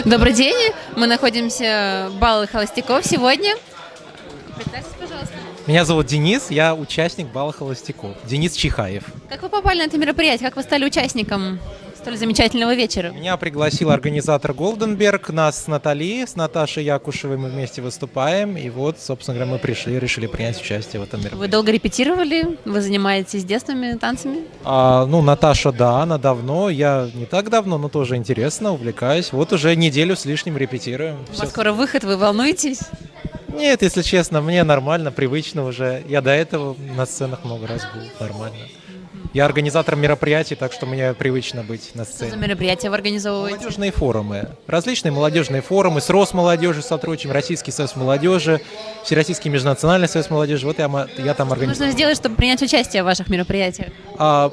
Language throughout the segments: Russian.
Добрый день, мы находимся в Бал холостяков сегодня. Представьтесь, пожалуйста. Меня зовут Денис, я участник бала холостяков. Денис Чихаев. Как вы попали на это мероприятие? Как вы стали участником столь замечательного вечера? Меня пригласил организатор Голденберг, нас с Натальей, с Наташей Якушевой мы вместе выступаем. И вот, собственно говоря, мы пришли, решили принять участие в этом мероприятии. Вы долго репетировали? Вы занимаетесь детственными танцами? Наташа, да, она давно, я не так давно, но тоже интересно, увлекаюсь. Вот уже неделю с лишним репетируем. У вас скоро выход, вы волнуетесь? Нет, если честно, мне нормально, привычно уже. Я до этого на сценах много раз был, нормально. Я организатор мероприятий, так что мне привычно быть на Что за сцене. мероприятия вы организовываете? Молодежные форумы. Различные молодежные форумы. С Росмолодежью сотрудничаем, Российский союз молодежи, Всероссийский межнациональный союз молодежи. Вот я там Что нужно организую. сделать, чтобы принять участие в ваших мероприятиях?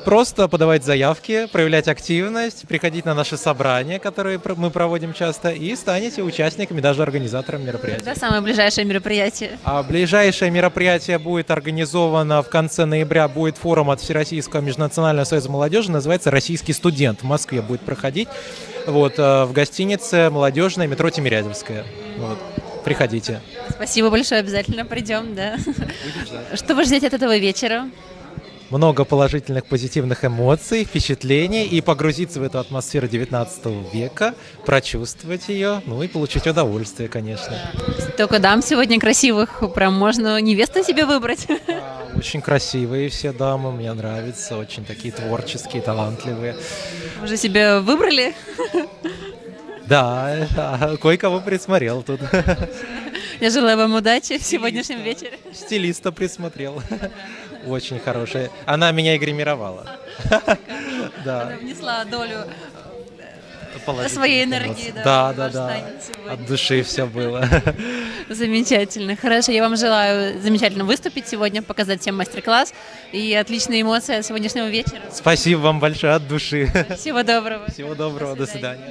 Просто подавать заявки, проявлять активность, приходить на наши собрания, которые мы проводим часто, и станете участниками, даже организатором мероприятий. Когда самое ближайшее мероприятие? Ближайшее мероприятие будет организовано в конце ноября. Будет форум от Всероссийского межнационального союза молодежи, называется «Российский студент». В Москве будет проходить. В гостинице молодежная, метро Тимирязевская. Приходите. Спасибо большое, обязательно придем, да. Что вы ждете от этого вечера? Много положительных, позитивных эмоций, впечатлений и погрузиться в эту атмосферу 19 века, прочувствовать ее, и получить удовольствие, конечно. Только дам сегодня красивых, прям можно невесту себе выбрать. Очень красивые все дамы, мне нравятся, очень такие творческие, талантливые. Уже себе выбрали? Да, кое-кого присмотрел тут. Я желаю вам удачи в сегодняшнем вечере. Стилиста присмотрел. Очень хорошая. Она меня и гримировала. Да. Внесла долю Положительных своей эмоций. энергии, Да. в ваш танец сегодня. От души все было. Замечательно. Хорошо, я вам желаю замечательно выступить сегодня, показать всем мастер-класс и отличные эмоции от сегодняшнего вечера. Спасибо вам большое от души. Всего доброго. Всего доброго, до свидания.